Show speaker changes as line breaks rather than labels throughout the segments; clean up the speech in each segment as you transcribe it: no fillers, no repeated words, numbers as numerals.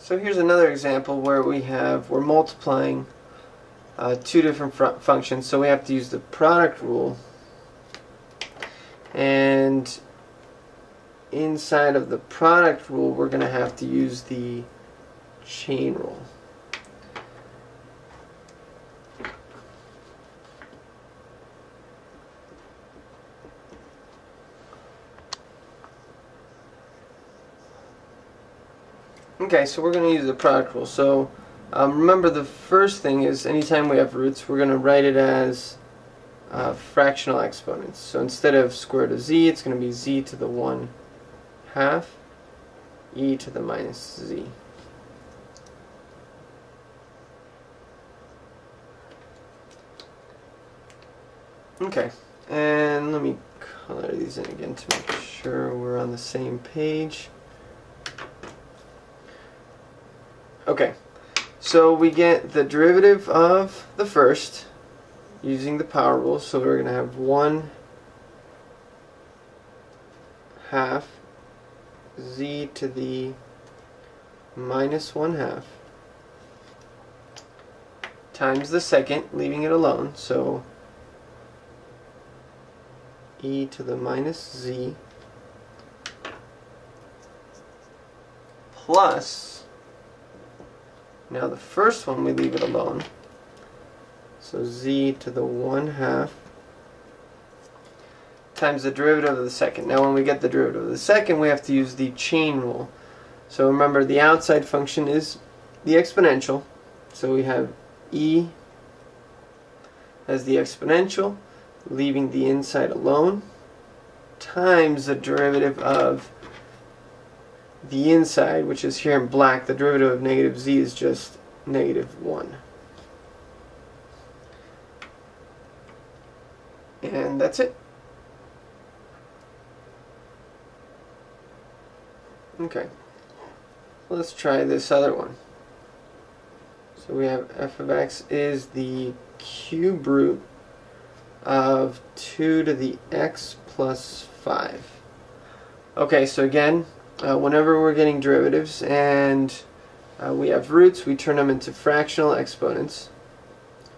So here's another example where we're multiplying two different functions, so we have to use the product rule, and inside of the product rule we're going to have to use the chain rule. Okay, so we're going to use the product rule. So remember, the first thing is anytime we have roots, we're going to write it as fractional exponents. So instead of square root of z, it's going to be z to the 1/2 e to the minus z. Okay, and let me color these in again to make sure we're on the same page. Okay, so we get the derivative of the first using the power rule, so we're going to have 1/2 z to the minus 1/2 times the second, leaving it alone, so e to the minus z plus, now the first one we leave it alone, so z to the 1/2 times the derivative of the second. Now when we get the derivative of the second, we have to use the chain rule. So remember, the outside function is the exponential, so we have e as the exponential, leaving the inside alone, times the derivative of the inside, which is here in black. The derivative of negative z is just -1. And that's it. Okay, let's try this other one. So we have f of x is the cube root of 2 to the x plus 5. Okay, so again, whenever we're getting derivatives and we have roots, we turn them into fractional exponents.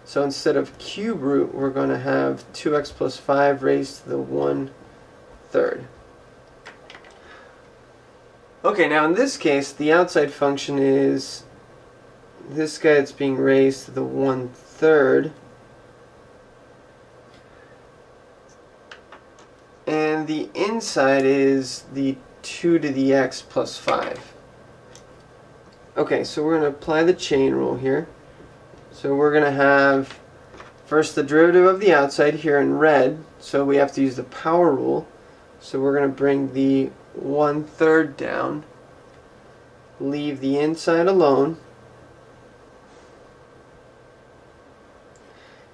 So instead of cube root, we're going to have 2x plus 5 raised to the 1/3. Okay, now in this case, the outside function is this guy that's being raised to the 1/3. And the inside is the 2 to the x plus 5. Okay, so we're going to apply the chain rule here. So we're going to have first the derivative of the outside here in red, so we have to use the power rule. So we're going to bring the 1/3 down, leave the inside alone,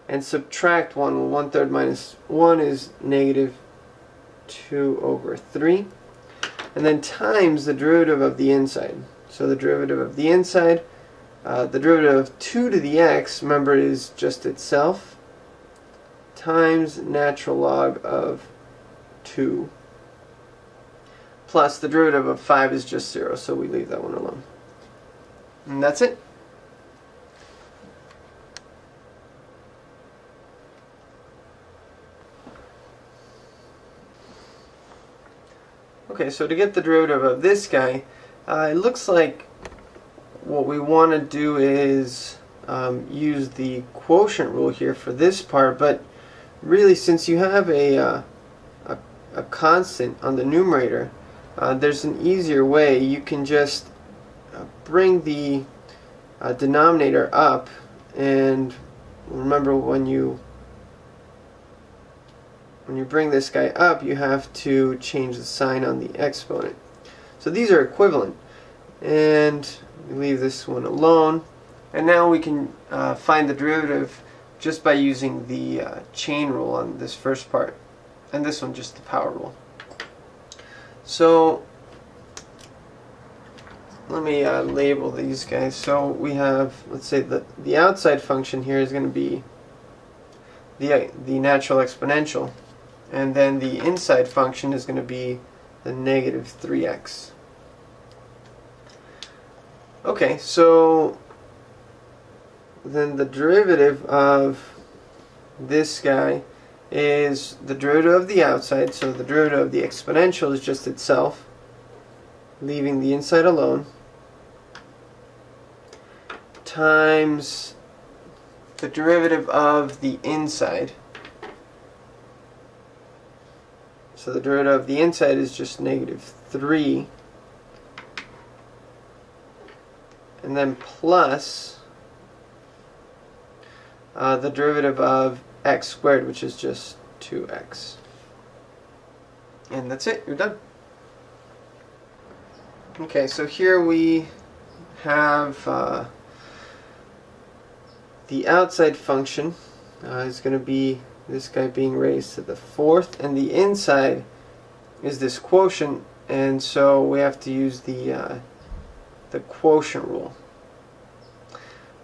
and subtract 1. Well, 1/3 minus 1 is -2/3. And then times the derivative of the inside. So the derivative of the inside, the derivative of 2 to the x, remember, is just itself, times natural log of 2, plus the derivative of 5 is just 0, so we leave that one alone. And that's it. Okay, so to get the derivative of this guy, it looks like what we want to do is use the quotient rule here for this part, but really, since you have a constant on the numerator, there's an easier way. You can just bring the denominator up, and remember, when you bring this guy up, you have to change the sign on the exponent. So these are equivalent, and we leave this one alone. And now we can find the derivative just by using the chain rule on this first part, and this one just the power rule. So let me label these guys. So we have, let's say the outside function here is going to be the natural exponential, and then the inside function is going to be the -3x. Okay, so then the derivative of this guy is the derivative of the outside, so the derivative of the exponential is just itself, leaving the inside alone, times the derivative of the inside. So the derivative of the inside is just -3, and then plus the derivative of x squared, which is just 2x. And that's it, you're done. Okay, so here we have the outside function is going to be this guy being raised to the 4th, and the inside is this quotient, and so we have to use the quotient rule.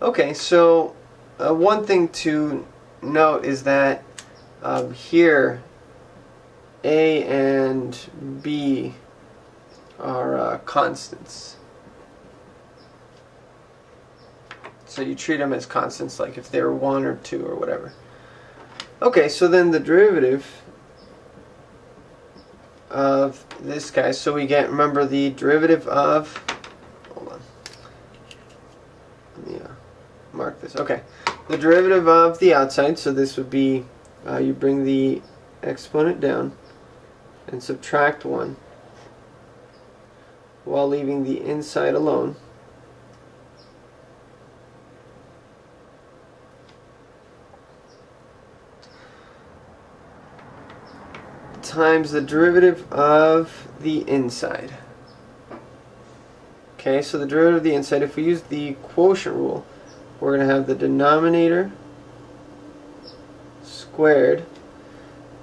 Okay, so one thing to note is that here A and B are constants. So you treat them as constants, like if they were 1 or 2 or whatever. Okay, so then the derivative of this guy, so we get, remember, the derivative of, hold on, let me mark this. Okay, the derivative of the outside, so this would be, you bring the exponent down and subtract 1 while leaving the inside alone. Times the derivative of the inside. Okay, so the derivative of the inside, if we use the quotient rule, we're going to have the denominator squared,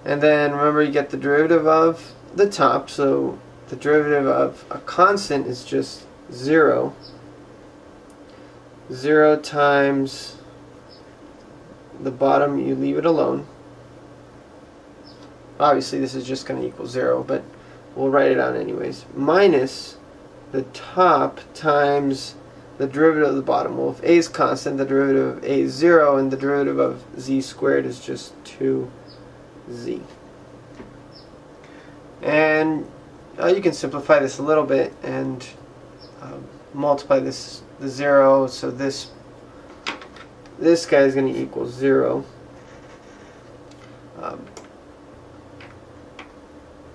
and then remember you get the derivative of the top, so the derivative of a constant is just 0. 0 times the bottom, you leave it alone. Obviously this is just going to equal 0, but we'll write it out anyways. Minus the top times the derivative of the bottom. Well, if a is constant, the derivative of a is 0, and the derivative of z squared is just 2z. And you can simplify this a little bit and multiply this the 0, so this guy is going to equal 0.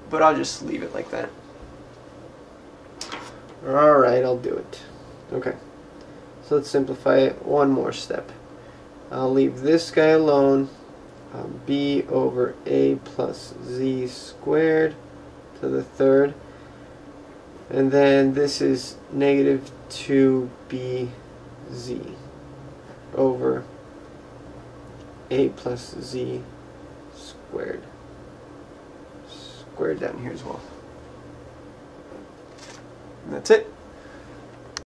But I'll just leave it like that. Alright, I'll do it. Okay, so let's simplify it one more step. I'll leave this guy alone. B over a plus z squared to the 3rd. And then this is negative 2bz over a plus z squared. Squared down here as well. And that's it.